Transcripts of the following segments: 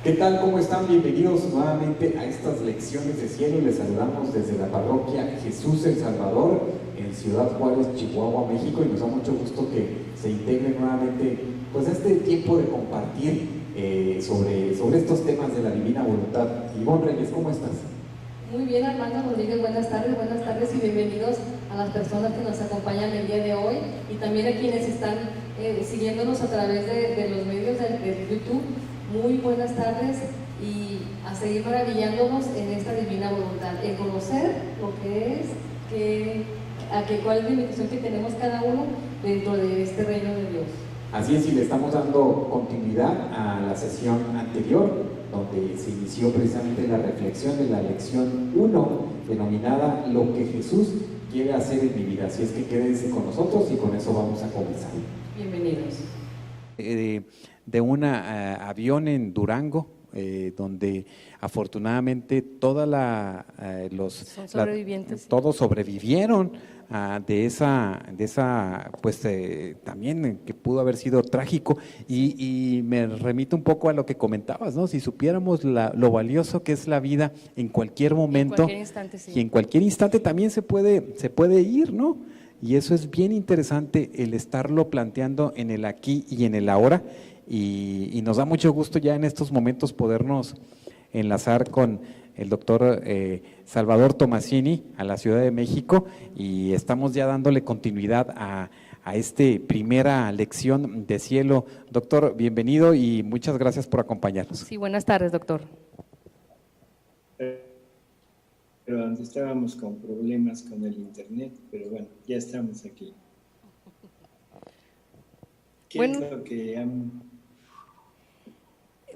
¿Qué tal? ¿Cómo están? Bienvenidos nuevamente a estas lecciones de cielo. Les saludamos desde la parroquia Jesús el Salvador en Ciudad Juárez, Chihuahua, México, y nos da mucho gusto que se integren nuevamente pues, a este tiempo de compartir sobre estos temas de la divina voluntad. Ivonne Reyes, ¿cómo estás? Muy bien, Armando Rodríguez, buenas tardes y bienvenidos a las personas que nos acompañan el día de hoy y también a quienes están siguiéndonos a través de los medios de YouTube. Muy buenas tardes y a seguir maravillándonos en esta divina voluntad, en conocer lo que es, cuál es la invitación que tenemos cada uno dentro de este reino de Dios. Así es, y le estamos dando continuidad a la sesión anterior, donde se inició precisamente la reflexión de la lección 1, denominada Lo que Jesús quiere hacer en mi vida. Así es que quédense con nosotros y con eso vamos a comenzar. Bienvenidos. De un avión en Durango, donde afortunadamente todos sobrevivieron de esa pues también que pudo haber sido trágico, y me remito un poco a lo que comentabas, ¿no? Si supiéramos lo valioso que es la vida en cualquier momento, en cualquier instante, sí. Y en cualquier instante también se puede ir, ¿no? Y eso es bien interesante, el estarlo planteando en el aquí y en el ahora, y nos da mucho gusto ya en estos momentos podernos enlazar con el doctor Salvador Tomasini a la Ciudad de México, y estamos ya dándole continuidad a esta primera lección de cielo. Doctor, bienvenido y muchas gracias por acompañarnos. Sí, buenas tardes, doctor. Pero antes estábamos con problemas con el internet, pero bueno, ya estamos aquí. ¿Qué es lo que han...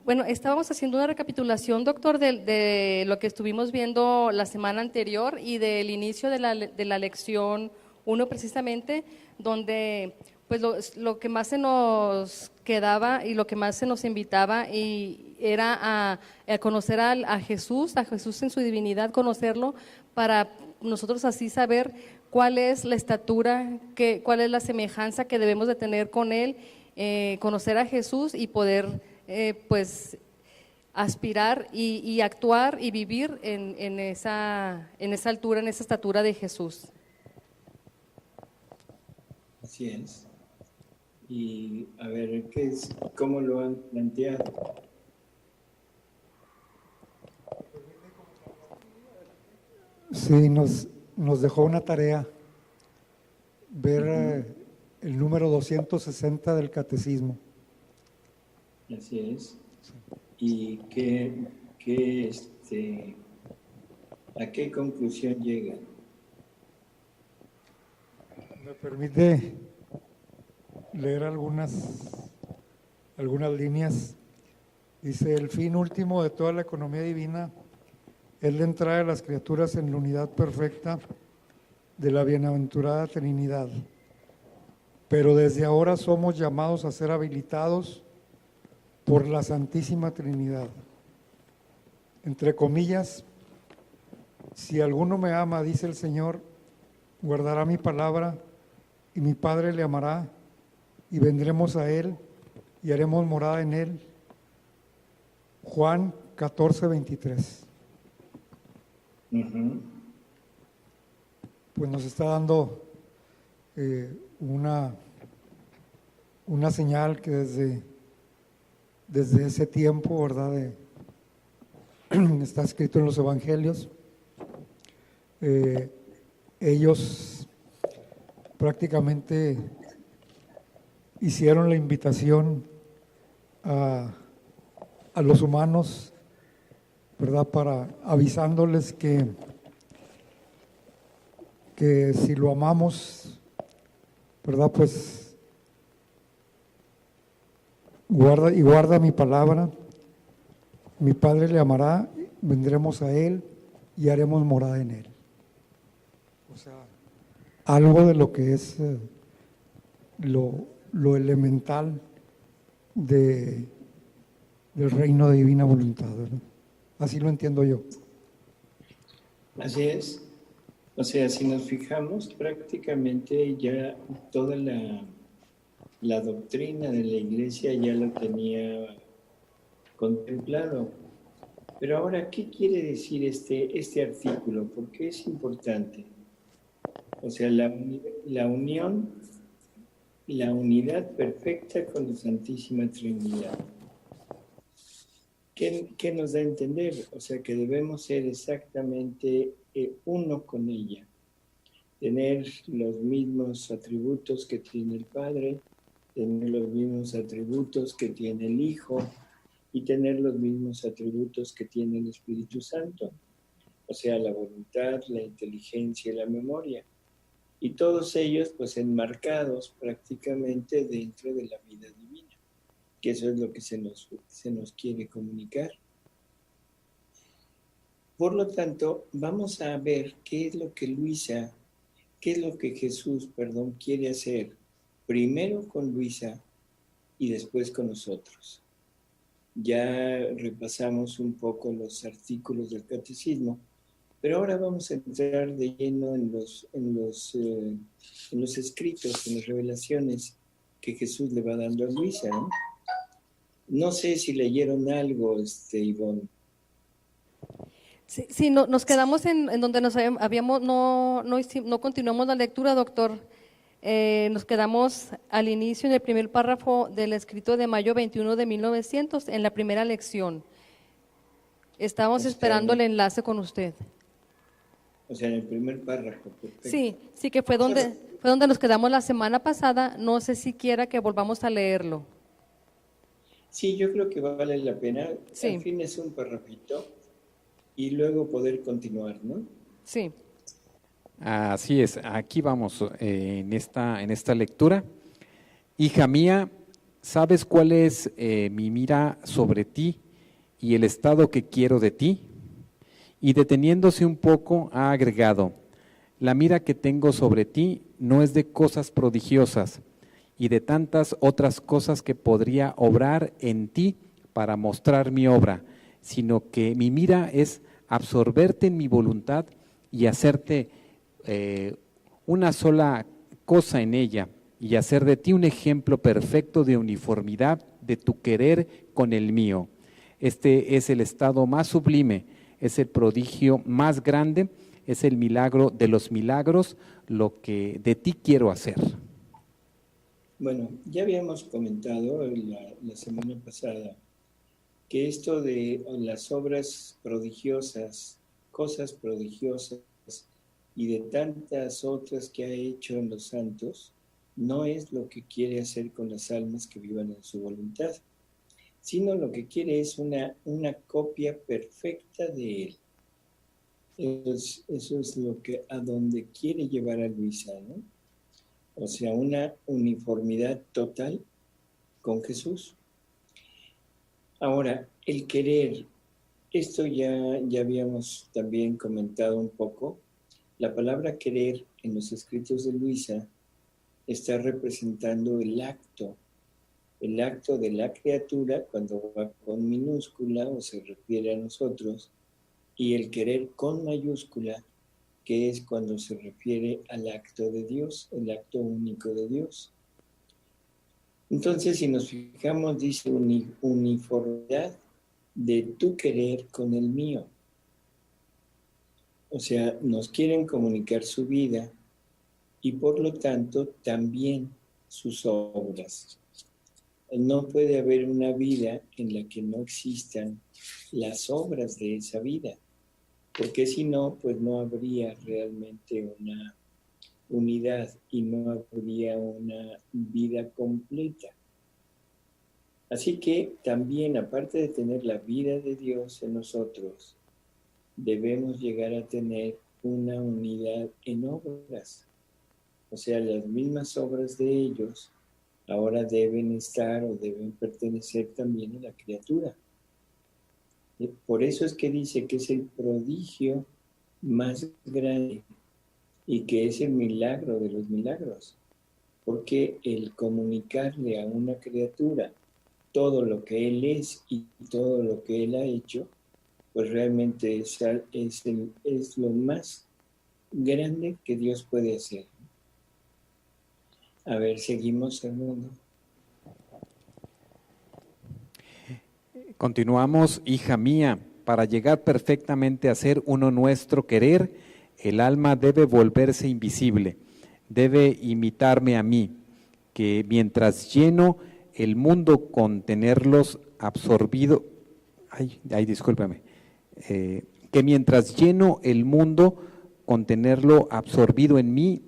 Bueno, estábamos haciendo una recapitulación, doctor, de lo que estuvimos viendo la semana anterior y del inicio de la lección 1 precisamente, donde pues lo que más se nos quedaba y lo que más se nos invitaba y era a conocer a Jesús en su divinidad, conocerlo para nosotros así saber cuál es la estatura, cuál es la semejanza que debemos de tener con Él, conocer a Jesús y poder pues aspirar y actuar y vivir en esa altura, en esa estatura de Jesús. Así es. Y a ver, ¿cómo lo han planteado? Sí, nos dejó una tarea, ver el número 260 del Catecismo. Así es. ¿Y a qué conclusión llegan? ¿Me permite leer algunas líneas? Dice: el fin último de toda la economía divina es la entrada de las criaturas en la unidad perfecta de la bienaventurada Trinidad. Pero desde ahora somos llamados a ser habilitados por la Santísima Trinidad. Entre comillas, si alguno me ama, dice el Señor, guardará mi palabra y mi Padre le amará y vendremos a Él y haremos morada en Él. Juan 14:23. Pues nos está dando una señal que desde ese tiempo, ¿verdad? Está escrito en los evangelios. Ellos prácticamente hicieron la invitación a los humanos, ¿verdad? Para avisándoles que si lo amamos, ¿verdad? Pues guarda mi palabra, mi Padre le amará, vendremos a Él y haremos morada en Él. O sea, algo de lo que es lo elemental del reino de divina voluntad, ¿verdad? Así lo entiendo yo. Así es. O sea, si nos fijamos, prácticamente ya toda la doctrina de la Iglesia ya la tenía contemplado. Pero ahora, ¿qué quiere decir este artículo? ¿Por qué es importante? O sea, la unión, la unidad perfecta con la Santísima Trinidad. ¿Qué nos da a entender? O sea, que debemos ser exactamente uno con ella. Tener los mismos atributos que tiene el Padre, tener los mismos atributos que tiene el Hijo y tener los mismos atributos que tiene el Espíritu Santo. O sea, la voluntad, la inteligencia y la memoria. Y todos ellos pues enmarcados prácticamente dentro de la vida divina, que eso es lo que se nos quiere comunicar. Por lo tanto, vamos a ver qué es lo que Jesús, quiere hacer primero con Luisa y después con nosotros. Ya repasamos un poco los artículos del catecismo, pero ahora vamos a entrar de lleno en los escritos, en las revelaciones que Jesús le va dando a Luisa, ¿no? No sé si leyeron algo, Ivonne. Sí, nos quedamos en donde nos habíamos, no continuamos la lectura, doctor. Nos quedamos al inicio en el primer párrafo del escrito de mayo 21 de 1900, en la primera lección. Estábamos esperando el enlace con usted. O sea, en el primer párrafo, perfecto. Sí, que fue donde nos quedamos la semana pasada. No sé si quiera que volvamos a leerlo. Sí, yo creo que vale la pena. Sí. Al fin es un párrafito y luego poder continuar, ¿no? Sí. Así es, aquí vamos en esta lectura. Hija mía, ¿sabes cuál es mi mira sobre ti y el estado que quiero de ti? Y deteniéndose un poco ha agregado, la mira que tengo sobre ti no es de cosas prodigiosas y de tantas otras cosas que podría obrar en ti para mostrar mi obra, sino que mi mira es absorberte en mi voluntad y hacerte una sola cosa en ella y hacer de ti un ejemplo perfecto de uniformidad de tu querer con el mío. Este es el estado más sublime, es el prodigio más grande, es el milagro de los milagros, lo que de ti quiero hacer. Bueno, ya habíamos comentado la semana pasada que esto de las obras prodigiosas, cosas prodigiosas y de tantas otras que ha hecho en los santos, no es lo que quiere hacer con las almas que vivan en su voluntad, sino lo que quiere es una copia perfecta de él. Eso es lo que a donde quiere llevar a Luisa, ¿no? O sea, una uniformidad total con Jesús. Ahora, el querer, esto ya habíamos también comentado un poco. La palabra querer en los escritos de Luisa está representando el acto de la criatura cuando va con minúscula o se refiere a nosotros, y el querer con mayúscula, que es cuando se refiere al acto de Dios, el acto único de Dios. Entonces, si nos fijamos, dice uniformidad de tu querer con el mío. O sea, nos quieren comunicar su vida y por lo tanto también sus obras. No puede haber una vida en la que no existan las obras de esa vida, porque si no, pues no habría realmente una unidad y no habría una vida completa. Así que también, aparte de tener la vida de Dios en nosotros, debemos llegar a tener una unidad en obras. O sea, las mismas obras de ellos ahora deben estar o deben pertenecer también a la criatura. Por eso es que dice que es el prodigio más grande y que es el milagro de los milagros. Porque el comunicarle a una criatura todo lo que Él es y todo lo que Él ha hecho, pues realmente es lo más grande que Dios puede hacer. A ver, seguimos, Hernando. Continuamos, hija mía, para llegar perfectamente a ser uno nuestro querer, el alma debe volverse invisible, debe imitarme a mí, que mientras lleno el mundo con tenerlos absorbido, discúlpame, que mientras lleno el mundo con tenerlo absorbido en mí,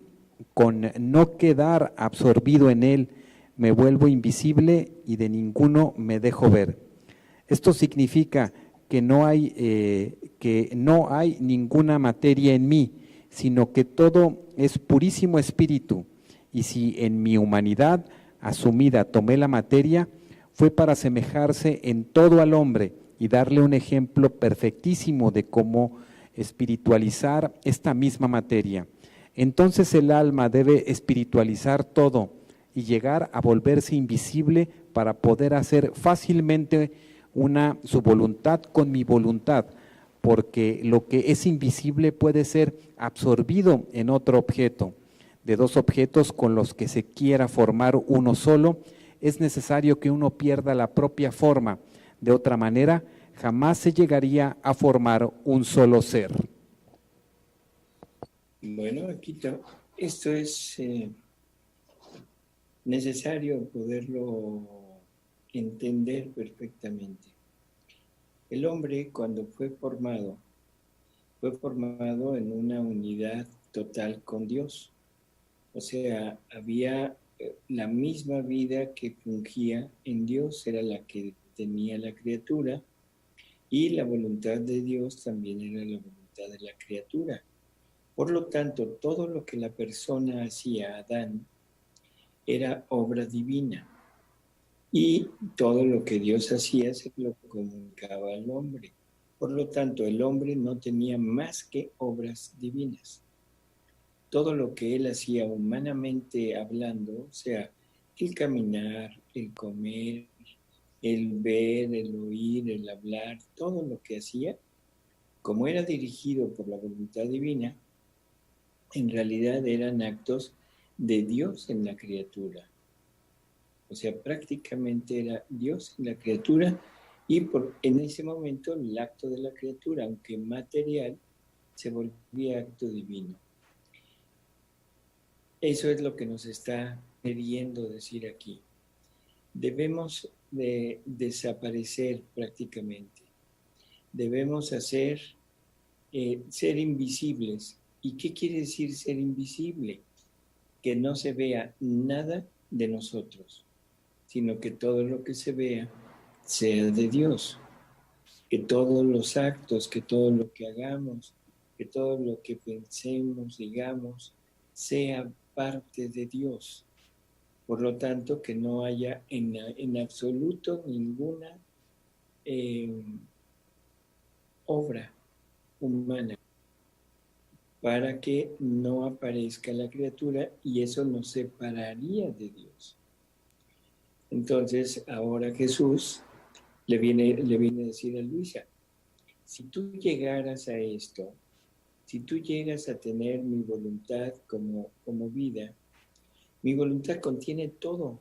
con no quedar absorbido en él, me vuelvo invisible y de ninguno me dejo ver. Esto significa que no hay ninguna materia en mí, sino que todo es purísimo espíritu. Y si en mi humanidad asumida tomé la materia, fue para asemejarse en todo al hombre y darle un ejemplo perfectísimo de cómo espiritualizar esta misma materia. Entonces el alma debe espiritualizar todo y llegar a volverse invisible para poder hacer fácilmente su voluntad con mi voluntad, porque lo que es invisible puede ser absorbido en otro objeto. De dos objetos con los que se quiera formar uno solo, es necesario que uno pierda la propia forma. De otra manera, jamás se llegaría a formar un solo ser. Bueno, aquí esto es necesario poderlo entender perfectamente. El hombre, cuando fue formado en una unidad total con Dios. O sea, había la misma vida que fungía en Dios, era la que tenía la criatura, y la voluntad de Dios también era la voluntad de la criatura. Por lo tanto, todo lo que la persona hacía, Adán, era obra divina. Y todo lo que Dios hacía se lo comunicaba al hombre. Por lo tanto, el hombre no tenía más que obras divinas. Todo lo que él hacía humanamente hablando, o sea, el caminar, el comer, el ver, el oír, el hablar, todo lo que hacía, como era dirigido por la voluntad divina, en realidad eran actos de Dios en la criatura. O sea, prácticamente era Dios en la criatura y en ese momento el acto de la criatura, aunque material, se volvía acto divino. Eso es lo que nos está queriendo decir aquí. Debemos de desaparecer prácticamente. Debemos ser invisibles. ¿Y qué quiere decir ser invisible? Que no se vea nada de nosotros, sino que todo lo que se vea sea de Dios. Que todos los actos, que todo lo que hagamos, que todo lo que pensemos, digamos, sea parte de Dios. Por lo tanto, que no haya en absoluto ninguna obra humana para que no aparezca la criatura y eso nos separaría de Dios. Entonces, ahora Jesús le viene a decir a Luisa, si tú llegaras a esto, si tú llegas a tener mi voluntad como vida, mi voluntad contiene todo,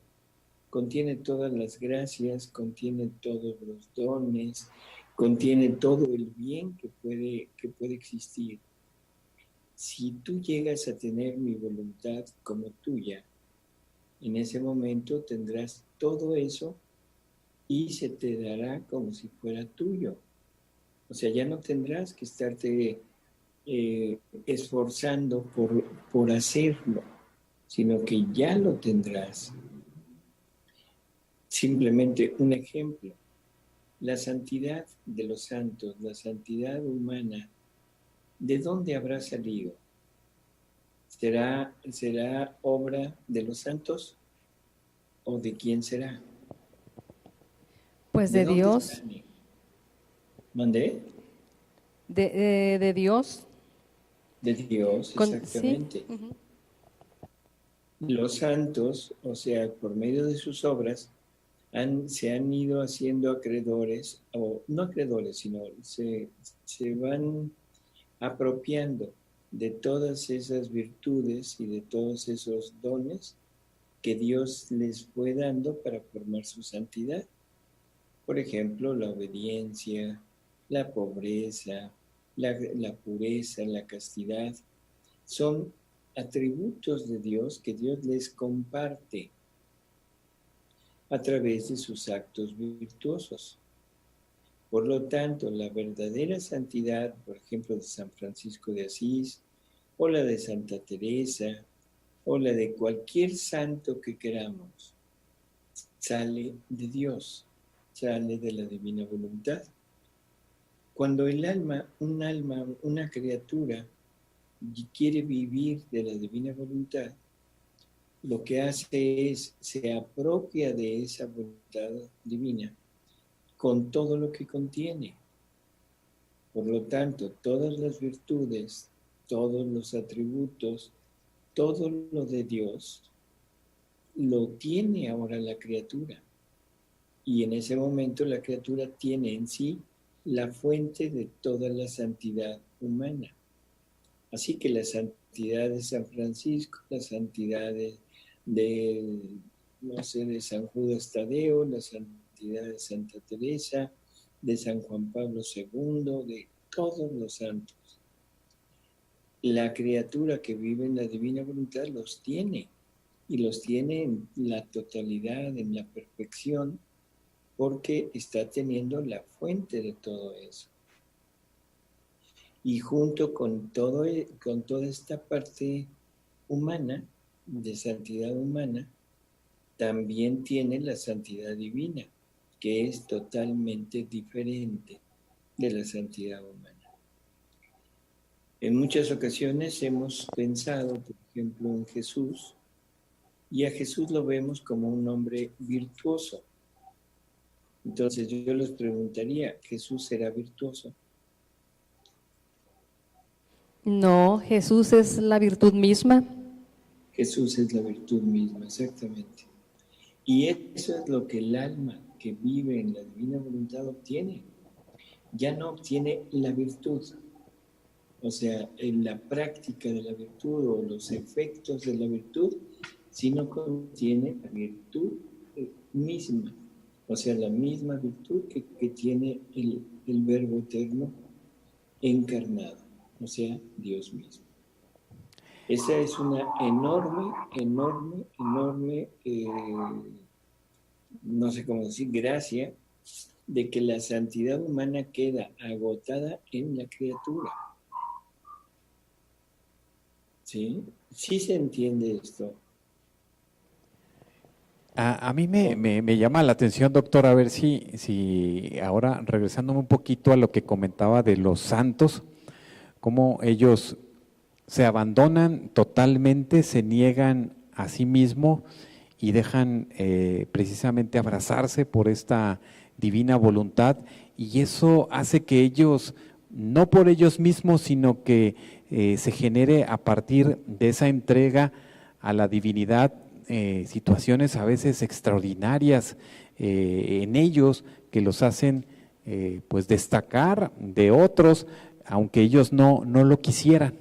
contiene todas las gracias, contiene todos los dones, contiene todo el bien que puede existir. Si tú llegas a tener mi voluntad como tuya, en ese momento tendrás todo eso y se te dará como si fuera tuyo. O sea, ya no tendrás que estarte esforzando por hacerlo, sino que ya lo tendrás. Simplemente un ejemplo, la santidad de los santos, la santidad humana, ¿de dónde habrá salido? ¿Será obra de los santos o de quién será? Pues de Dios. ¿Mandé? De Dios. De Dios, exactamente. Sí. Uh-huh. Los santos, o sea, por medio de sus obras, se han ido haciendo acreedores, o no acreedores, sino se van apropiando de todas esas virtudes y de todos esos dones que Dios les fue dando para formar su santidad. Por ejemplo, la obediencia, la pobreza, la pureza, la castidad, son atributos de Dios que Dios les comparte a través de sus actos virtuosos. Por lo tanto, la verdadera santidad, por ejemplo, de San Francisco de Asís, o la de Santa Teresa, o la de cualquier santo que queramos, sale de Dios, sale de la divina voluntad. Cuando una criatura quiere vivir de la divina voluntad, lo que hace es, se apropia de esa voluntad divina con todo lo que contiene. Por lo tanto, todas las virtudes, todos los atributos, todo lo de Dios, lo tiene ahora la criatura. Y en ese momento la criatura tiene en sí la fuente de toda la santidad humana. Así que la santidad de San Francisco, la santidad de San Judas Tadeo, la santidad de Santa Teresa, de San Juan Pablo II, de todos los santos. La criatura que vive en la divina voluntad los tiene, y los tiene en la totalidad, en la perfección, porque está teniendo la fuente de todo eso. Y junto con toda esta parte humana, de santidad humana, también tiene la santidad divina, que es totalmente diferente de la santidad humana. En muchas ocasiones hemos pensado, por ejemplo, en Jesús, y a Jesús lo vemos como un hombre virtuoso. Entonces yo les preguntaría, ¿Jesús será virtuoso? No, Jesús es la virtud misma. Jesús es la virtud misma, exactamente. Y eso es lo que el alma que vive en la divina voluntad obtiene. Ya no obtiene la virtud, o sea, en la práctica de la virtud o los efectos de la virtud, sino que obtiene la virtud misma, o sea, la misma virtud que tiene el Verbo eterno encarnado, o sea, Dios mismo. Esa es una enorme, no sé cómo decir, gracia de que la santidad humana queda agotada en la criatura. ¿Sí? ¿Sí se entiende esto? A mí me llama la atención, doctor, a ver si ahora regresándome un poquito a lo que comentaba de los santos, cómo ellos se abandonan totalmente, se niegan a sí mismos y dejan precisamente abrazarse por esta divina voluntad, y eso hace que ellos, no por ellos mismos, sino que se genere a partir de esa entrega a la divinidad, situaciones a veces extraordinarias en ellos que los hacen pues destacar de otros, aunque ellos no lo quisieran.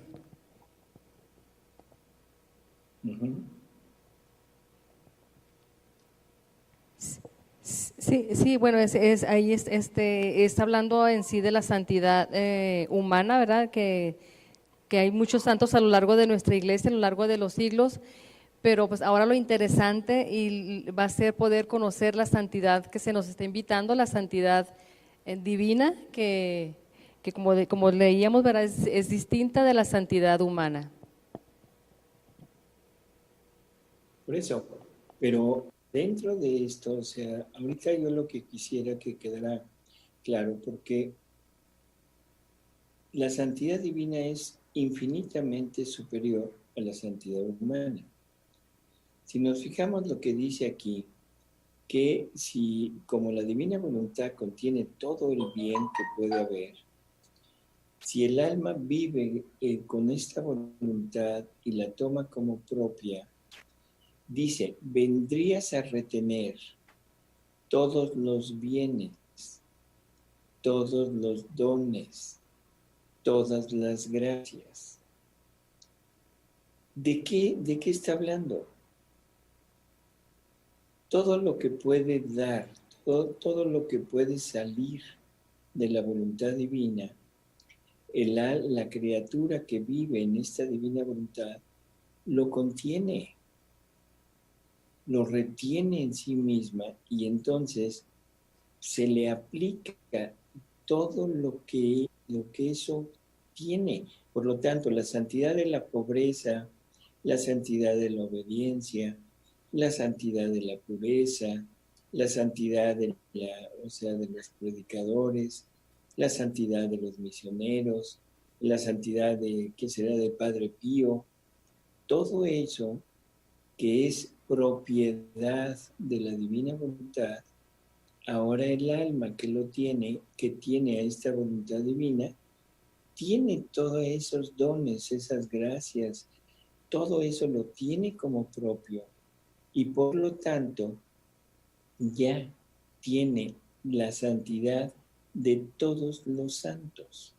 Sí, bueno, ahí está hablando en sí de la santidad humana, ¿verdad? Que hay muchos santos a lo largo de nuestra iglesia, a lo largo de los siglos, pero pues ahora lo interesante va a ser poder conocer la santidad que se nos está invitando, la santidad divina, que como leíamos, ¿verdad? Es distinta de la santidad humana. Por eso, pero dentro de esto, o sea, ahorita yo lo que quisiera que quedara claro, porque la santidad divina es infinitamente superior a la santidad humana. Si nos fijamos lo que dice aquí, que si como la divina voluntad contiene todo el bien que puede haber, si el alma vive con esta voluntad y la toma como propia, dice, vendrías a retener todos los bienes, todos los dones, todas las gracias. ¿De qué está hablando? Todo lo que puede dar, todo lo que puede salir de la voluntad divina, la criatura que vive en esta divina voluntad lo contiene, lo retiene en sí misma y entonces se le aplica todo lo que eso tiene. Por lo tanto, la santidad de la pobreza, la santidad de la obediencia, la santidad de la pureza, la santidad de los predicadores, la santidad de los misioneros, la santidad que será del Padre Pío, todo eso que es propiedad de la divina voluntad, ahora el alma que tiene a esta voluntad divina, tiene todos esos dones, esas gracias, todo eso lo tiene como propio y por lo tanto ya tiene la santidad de todos los santos,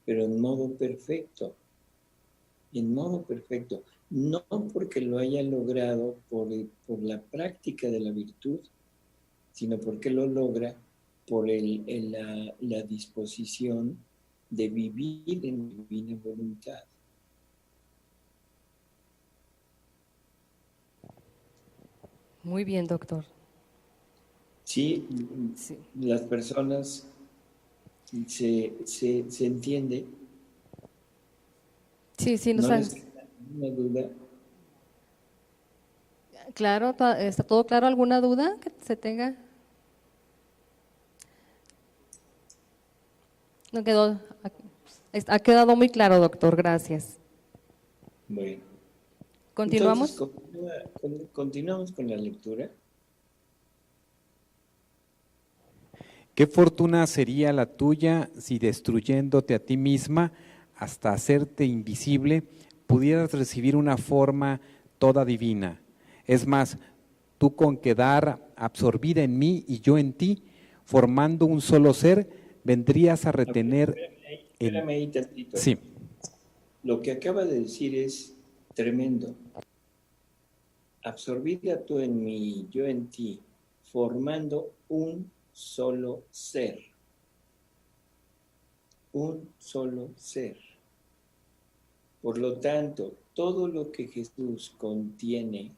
pero en modo perfecto, no porque lo haya logrado por la práctica de la virtud, sino porque lo logra por la disposición de vivir en divina voluntad. Muy bien, doctor. Sí, Sí, las personas se entiende, sí, no les queda ninguna duda. claro, ¿está todo claro? ¿Alguna duda que se tenga? No quedó, ha quedado muy claro, doctor, gracias. Bueno, ¿Continuamos? entonces continuamos con la lectura. ¿Qué fortuna sería la tuya si destruyéndote a ti misma hasta hacerte invisible pudieras recibir una forma toda divina? Es más, tú con quedar absorbida en mí y yo en ti, formando un solo ser, vendrías a retener Espérame ahí tantito. Sí. Lo que acaba de decir es tremendo. Absorbida tú en mí, yo en ti, formando un solo ser. Un solo ser. Por lo tanto, todo lo que Jesús contiene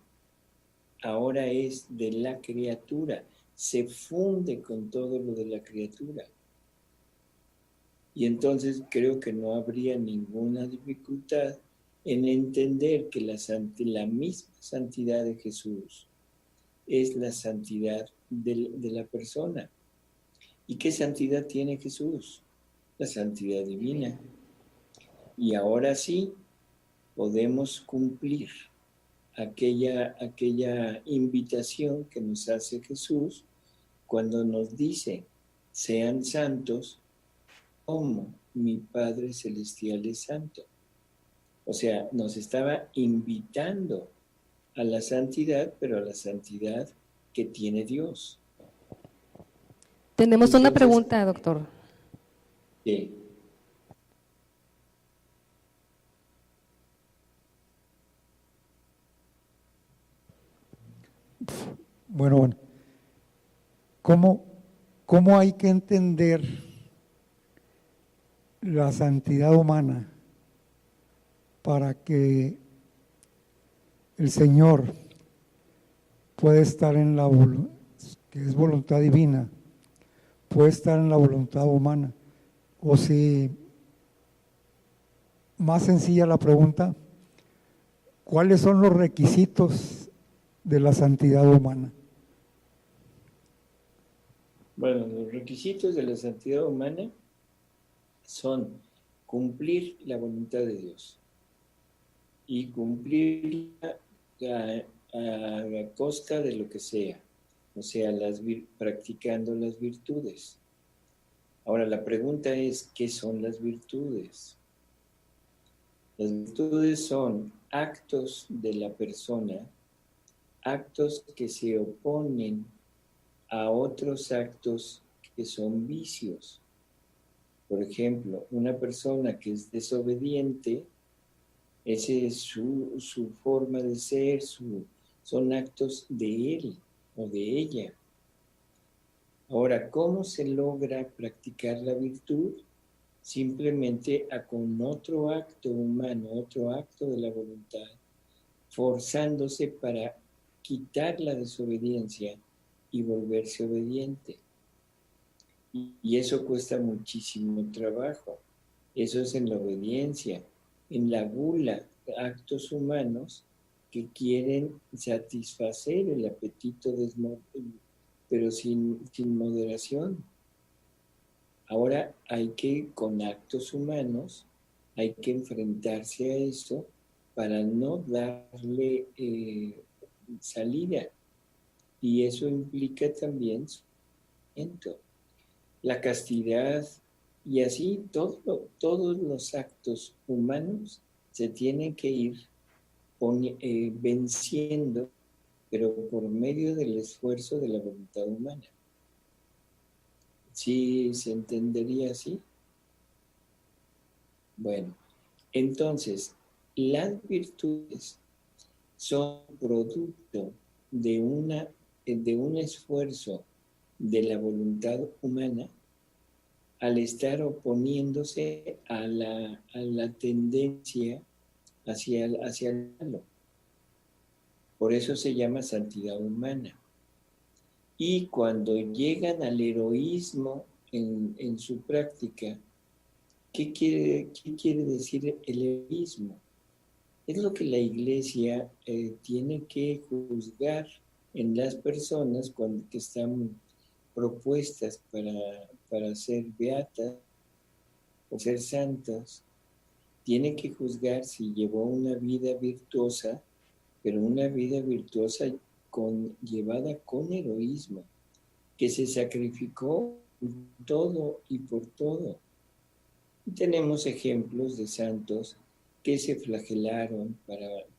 ahora es de la criatura, se funde con todo lo de la criatura. Y entonces creo que no habría ninguna dificultad en entender que la misma santidad de Jesús es la santidad de la persona. ¿Y qué santidad tiene Jesús? La santidad divina. Y ahora sí podemos cumplir aquella invitación que nos hace Jesús cuando nos dice, sean santos como mi Padre Celestial es santo. O sea, nos estaba invitando a la santidad, pero a la santidad que tiene Dios. Tenemos una Entonces, pregunta, doctor. ¿qué? Bueno, ¿cómo hay que entender la santidad humana para que el Señor pueda estar en la voluntad, que es voluntad divina, puede estar en la voluntad humana? O si, más sencilla la pregunta, ¿cuáles son los requisitos de la santidad humana? Bueno, los requisitos de la santidad humana son cumplir la voluntad de Dios y cumplirla a costa de lo que sea, o sea, practicando las virtudes. Ahora, la pregunta es, ¿qué son las virtudes? Las virtudes son actos de la persona, actos que se oponen a otros actos que son vicios. Por ejemplo, una persona que es desobediente, ese es su forma de ser, son actos de él o de ella. Ahora, ¿cómo se logra practicar la virtud? Simplemente con otro acto humano, otro acto de la voluntad, forzándose para quitar la desobediencia y volverse obediente. Y eso cuesta muchísimo trabajo. Eso es en la obediencia, en la gula, actos humanos que quieren satisfacer el apetito pero sin moderación. Ahora hay que, con actos humanos, hay que enfrentarse a eso para no darle salida. Y eso implica también sufrimiento, la castidad, y así todos los actos humanos se tienen que ir venciendo, pero por medio del esfuerzo de la voluntad humana. ¿Sí se entendería así? Bueno, entonces, las virtudes son producto de un esfuerzo de la voluntad humana al estar oponiéndose a la tendencia hacia el malo. Por eso se llama santidad humana. Y cuando llegan al heroísmo en su práctica, ¿qué quiere decir el heroísmo? Es lo que la Iglesia tiene que juzgar en las personas que están propuestas para ser beatas o ser santas. Tiene que juzgar si llevó una vida virtuosa, pero una vida virtuosa llevada con heroísmo, que se sacrificó todo y por todo. Y tenemos ejemplos de santos que se flagelaron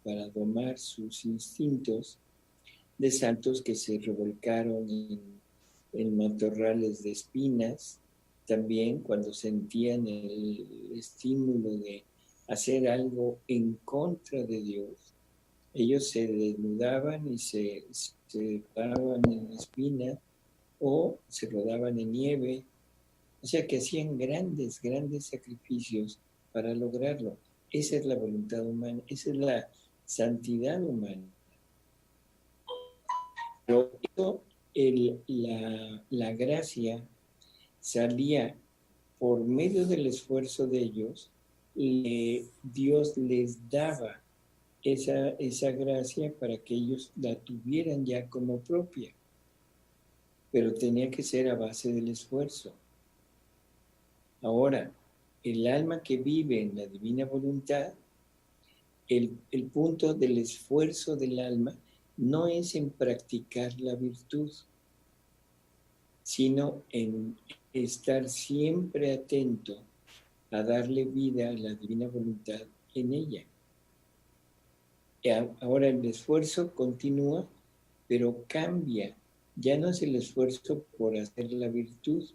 para domar sus instintos, de santos que se revolcaron en matorrales de espinas, también cuando sentían el estímulo de hacer algo en contra de Dios. Ellos se desnudaban y se daban en espina o se rodaban en nieve. O sea que hacían grandes sacrificios para lograrlo. Esa es la voluntad humana, esa es la santidad humana. Pero la gracia salía por medio del esfuerzo de ellos, y Dios les daba esa gracia para que ellos la tuvieran ya como propia. Pero tenía que ser a base del esfuerzo. Ahora, el alma que vive en la divina voluntad, el punto del esfuerzo del alma no es en practicar la virtud, sino en estar siempre atento a darle vida a la divina voluntad en ella. Ahora el esfuerzo continúa, pero cambia. Ya no es el esfuerzo por hacer la virtud,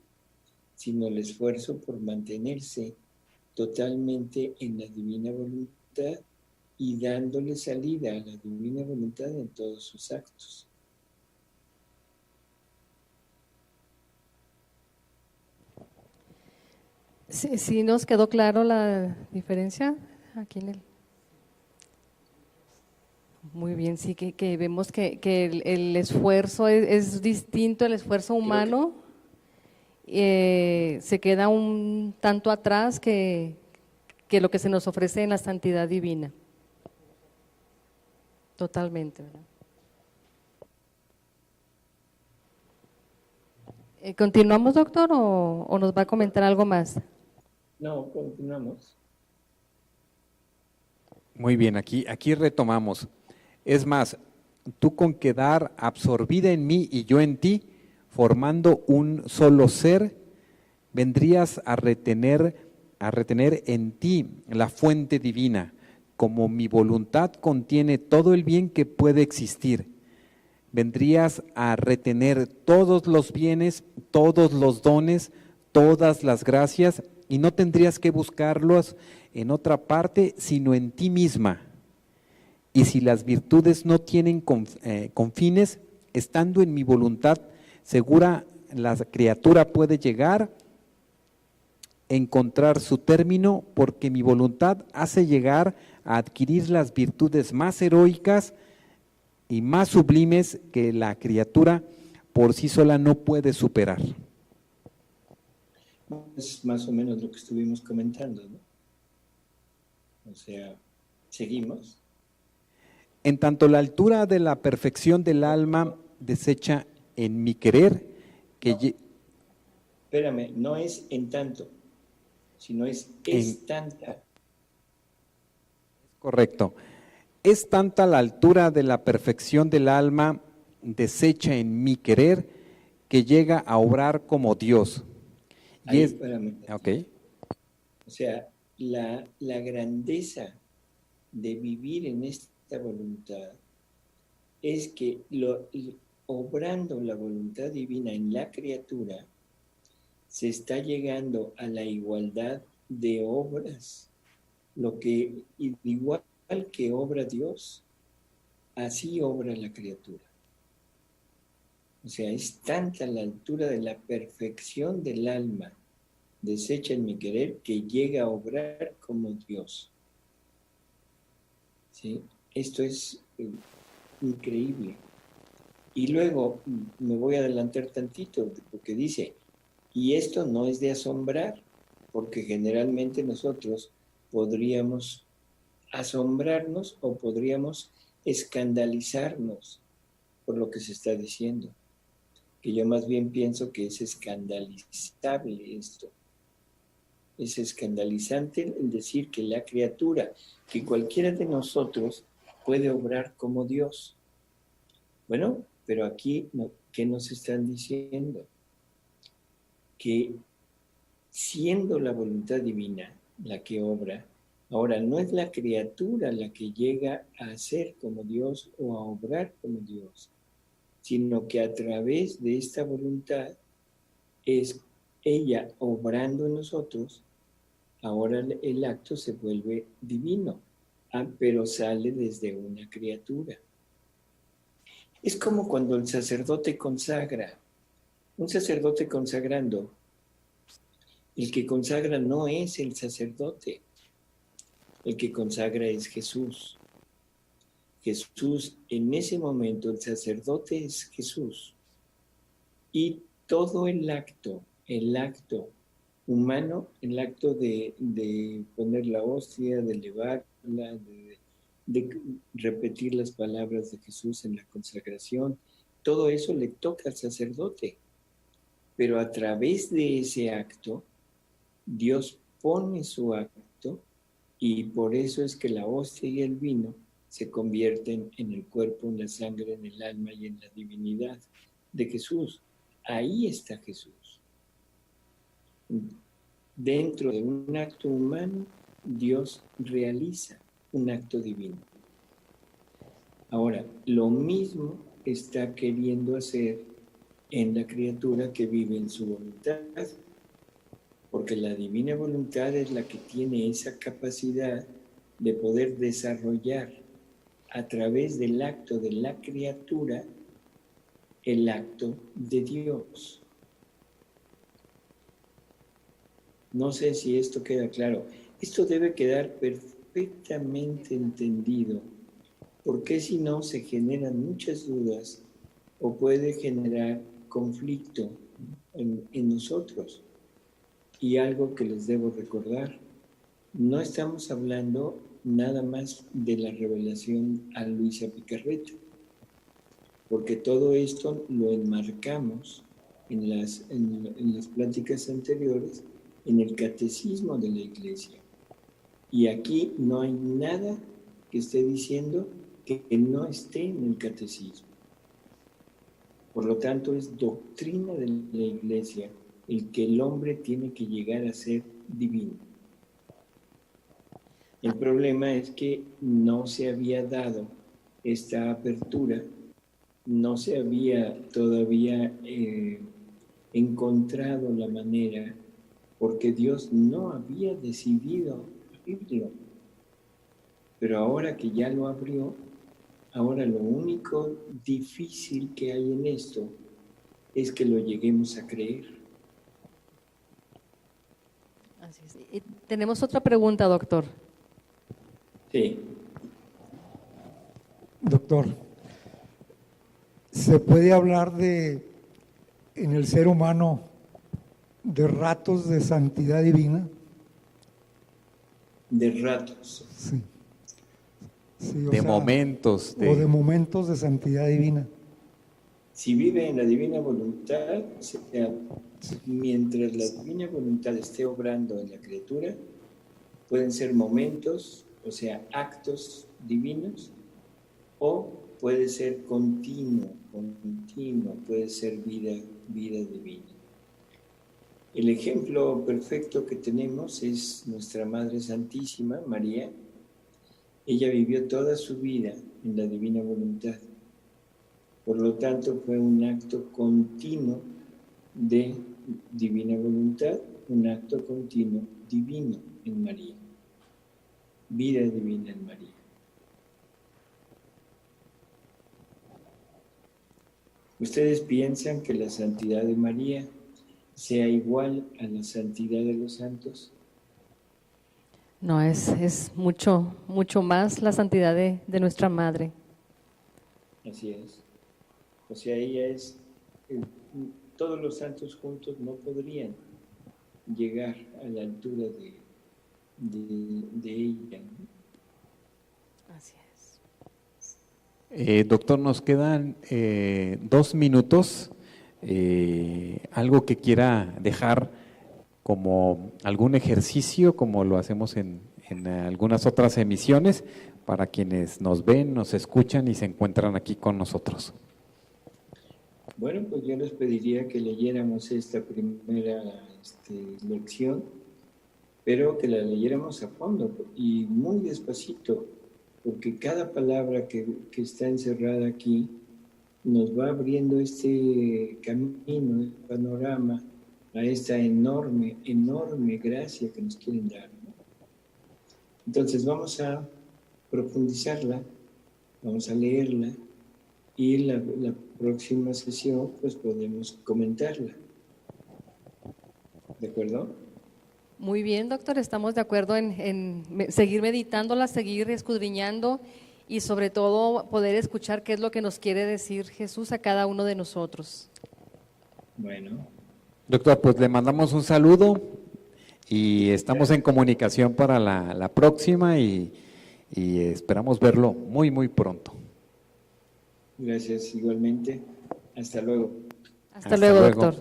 sino el esfuerzo por mantenerse totalmente en la divina voluntad y dándole salida a la divina voluntad en todos sus actos. Sí, nos quedó claro la diferencia aquí en el… Muy bien, sí, que vemos que el esfuerzo es distinto, el esfuerzo humano se queda un tanto atrás que lo que se nos ofrece en la santidad divina. Totalmente, ¿verdad? ¿Continuamos, doctor, o nos va a comentar algo más? No, continuamos. Muy bien, aquí retomamos. Es más, tú con quedar absorbida en mí y yo en ti, formando un solo ser, vendrías a retener en ti la fuente divina, como mi voluntad contiene todo el bien que puede existir. Vendrías a retener todos los bienes, todos los dones, todas las gracias, y no tendrías que buscarlos en otra parte, sino en ti misma. Y si las virtudes no tienen confines, estando en mi voluntad, la criatura puede llegar a encontrar su término porque mi voluntad hace llegar a adquirir las virtudes más heroicas y más sublimes que la criatura por sí sola no puede superar. Es más o menos lo que estuvimos comentando, ¿no? O sea, seguimos. En tanto la altura de la perfección del alma deshecha en mi querer, que No, espérame, no es en tanto, sino es tanta. correcto. Es tanta la altura de la perfección del alma deshecha en mi querer que llega a obrar como Dios. Y Ahí, es, espérame. ok. O sea, la grandeza de vivir en esta voluntad es que obrando la voluntad divina en la criatura, se está llegando a la igualdad de obras. Lo que igual que obra Dios, así obra la criatura. O sea, es tanta la altura de la perfección del alma deshecha en mi querer que llega a obrar como Dios. ¿Sí? Esto es increíble. Y luego me voy a adelantar tantito, porque dice, y esto no es de asombrar, porque generalmente nosotros podríamos asombrarnos o podríamos escandalizarnos por lo que se está diciendo. Que yo más bien pienso que es escandalizable esto. Es escandalizante el decir que la criatura, que cualquiera de nosotros puede obrar como Dios. Bueno, pero aquí, ¿qué nos están diciendo? Que siendo la voluntad divina la que obra, ahora no es la criatura la que llega a ser como Dios o a obrar como Dios, sino que a través de esta voluntad es ella obrando en nosotros. Ahora el acto se vuelve divino, pero sale desde una criatura. Es como cuando el sacerdote consagra. Un sacerdote consagrando, el que consagra no es el sacerdote, el que consagra es Jesús. Jesús, en ese momento, el sacerdote es Jesús. Y todo el acto humano, el acto de poner la hostia, de elevarla, de repetir las palabras de Jesús en la consagración, todo eso le toca al sacerdote. Pero a través de ese acto, Dios pone su acto y por eso es que la hostia y el vino se convierten en el cuerpo, en la sangre, en el alma y en la divinidad de Jesús. Ahí está Jesús. Dentro de un acto humano, Dios realiza un acto divino. Ahora, lo mismo está queriendo hacer en la criatura que vive en su voluntad, porque la divina voluntad es la que tiene esa capacidad de poder desarrollar a través del acto de la criatura el acto de Dios. No sé si esto queda claro. Esto debe quedar perfectamente entendido, porque si no se generan muchas dudas o puede generar conflicto en nosotros. Y algo que les debo recordar, no estamos hablando nada más de la revelación a Luisa Picarreta, porque todo esto lo enmarcamos en las pláticas anteriores, en el catecismo de la Iglesia. Y aquí no hay nada que esté diciendo que no esté en el catecismo. Por lo tanto, es doctrina de la Iglesia el que el hombre tiene que llegar a ser divino. El problema es que no se había dado esta apertura, no se había todavía encontrado la manera, porque Dios no había decidido abrirlo. Pero ahora que ya lo abrió, ahora lo único difícil que hay en esto es que lo lleguemos a creer. Así es. Y tenemos otra pregunta, doctor. Sí. Doctor, ¿se puede hablar en el ser humano de ratos de santidad divina? De ratos. Sí. Sí, o De sea, momentos. o de momentos de santidad divina. Si vive en la divina voluntad, o sea, mientras la divina voluntad esté obrando en la criatura, pueden ser momentos, o sea, actos divinos, o puede ser continuo, puede ser vida divina. El ejemplo perfecto que tenemos es nuestra Madre Santísima, María. Ella vivió toda su vida en la divina voluntad. Por lo tanto, fue un acto continuo de divina voluntad, un acto continuo divino en María. Vida divina en María. ¿Ustedes piensan que la santidad de María sea igual a la santidad de los santos? No, es mucho, mucho más la santidad de nuestra Madre. Así es. O sea, ella es, todos los santos juntos no podrían llegar a la altura de ella, ¿no? Así es. Doctor, nos quedan 2 minutos. Algo que quiera dejar como algún ejercicio, como lo hacemos en algunas otras emisiones, para quienes nos ven, nos escuchan y se encuentran aquí con nosotros. Bueno, pues yo les pediría que leyéramos esta primera lección, pero que la leyéramos a fondo y muy despacito, porque cada palabra que está encerrada aquí nos va abriendo este camino, este panorama, a esta enorme, enorme gracia que nos quieren dar, ¿no? Entonces vamos a profundizarla, vamos a leerla y la próxima sesión pues podemos comentarla. ¿De acuerdo? Muy bien, doctor, estamos de acuerdo en seguir meditándola, seguir escudriñando y sobre todo poder escuchar qué es lo que nos quiere decir Jesús a cada uno de nosotros. Bueno. Doctor, pues le mandamos un saludo y estamos en comunicación para la próxima y esperamos verlo muy, muy pronto. Gracias, igualmente. Hasta luego. Hasta luego, doctor.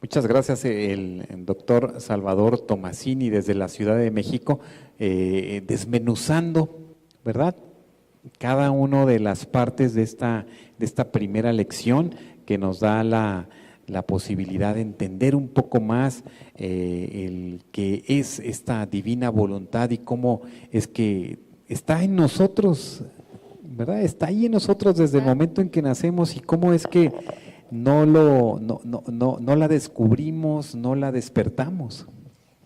Muchas gracias, el doctor Salvador Tomasini desde la Ciudad de México, desmenuzando, ¿verdad?, cada una de las partes de esta primera lección que nos da la posibilidad de entender un poco más el que es esta divina voluntad y cómo es que está en nosotros, ¿verdad? Está ahí en nosotros desde el momento en que nacemos y cómo es que no la descubrimos, no la despertamos.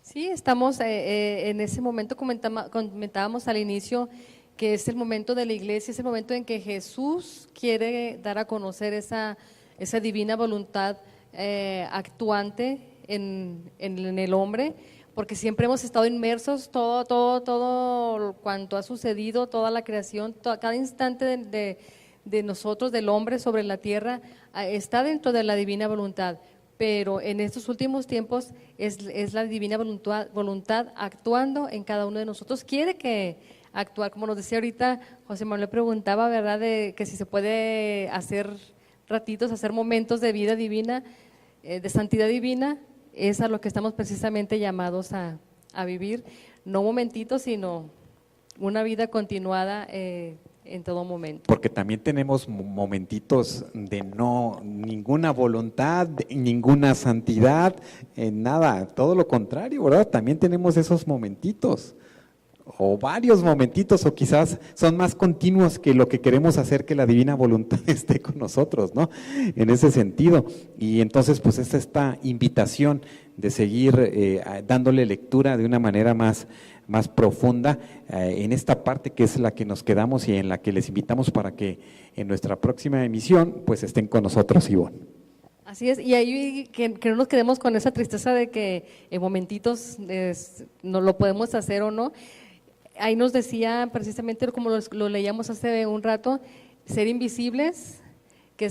Sí, estamos en ese momento, comentábamos al inicio que es el momento de la iglesia, es el momento en que Jesús quiere dar a conocer esa divina voluntad actuante en el hombre, porque siempre hemos estado inmersos, todo cuanto ha sucedido, toda la creación, cada instante de nosotros, del hombre sobre la tierra, está dentro de la divina voluntad, pero en estos últimos tiempos es la divina voluntad actuando en cada uno de nosotros. Quiere que actuar, como nos decía ahorita, José Manuel preguntaba, ¿verdad?, de que si se puede hacer ratitos, hacer momentos de vida divina, de santidad divina, es a lo que estamos precisamente llamados a vivir, no momentitos, sino una vida continuada en todo momento. Porque también tenemos momentitos de ninguna voluntad, ninguna santidad, nada, todo lo contrario, ¿verdad? También tenemos esos momentitos, o varios momentitos, o quizás son más continuos que lo que queremos hacer que la divina voluntad esté con nosotros, ¿no? En ese sentido. Y entonces, pues es esta invitación de seguir dándole lectura de una manera más profunda en esta parte que es la que nos quedamos y en la que les invitamos para que en nuestra próxima emisión pues estén con nosotros, Ivonne. Así es, y ahí que no nos quedemos con esa tristeza de que en momentitos no lo podemos hacer o no. Ahí nos decía precisamente, como lo leíamos hace un rato, ser invisibles, que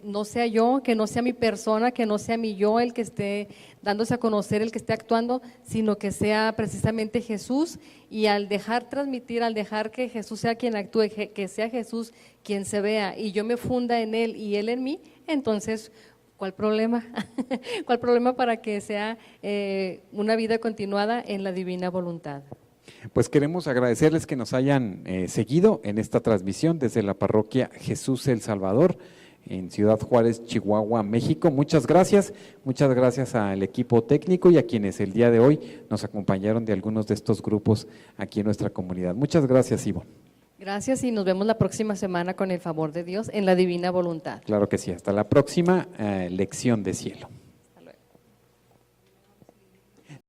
no sea yo, que no sea mi persona, que no sea mi yo el que esté dándose a conocer, el que esté actuando, sino que sea precisamente Jesús, y al dejar transmitir, al dejar que Jesús sea quien actúe, que sea Jesús quien se vea y yo me funda en Él y Él en mí, entonces, ¿cuál problema? ¿Cuál problema para que sea una vida continuada en la divina voluntad? Pues queremos agradecerles que nos hayan seguido en esta transmisión desde la parroquia Jesús el Salvador en Ciudad Juárez, Chihuahua, México. Muchas gracias al equipo técnico y a quienes el día de hoy nos acompañaron de algunos de estos grupos aquí en nuestra comunidad. Muchas gracias, Ivo. Gracias y nos vemos la próxima semana con el favor de Dios en la divina voluntad. Claro que sí, hasta la próxima lección de cielo.